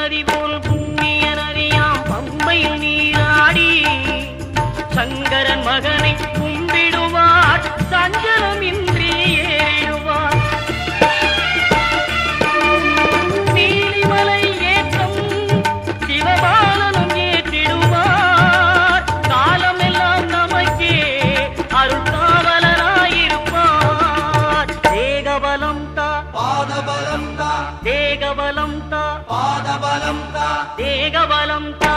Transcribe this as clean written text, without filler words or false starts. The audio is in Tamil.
நதி போல் புண்ணிய நதியாம் பம்பையில் நீராடி சங்கரன் மகனை கும்பிடுவார் சஞ்சலமின்றி ஏறிடுவார். நீலிமலை ஏற்றம் சிவபாலனும் ஏற்றிடுவார். காலமெல்லாம் நமக்கே அருள்காவலனாயிருப்பார். தேகபலம் தா பாதபலம் தா தேகபலம் தா பாதபலம் தா தேகபலம் தா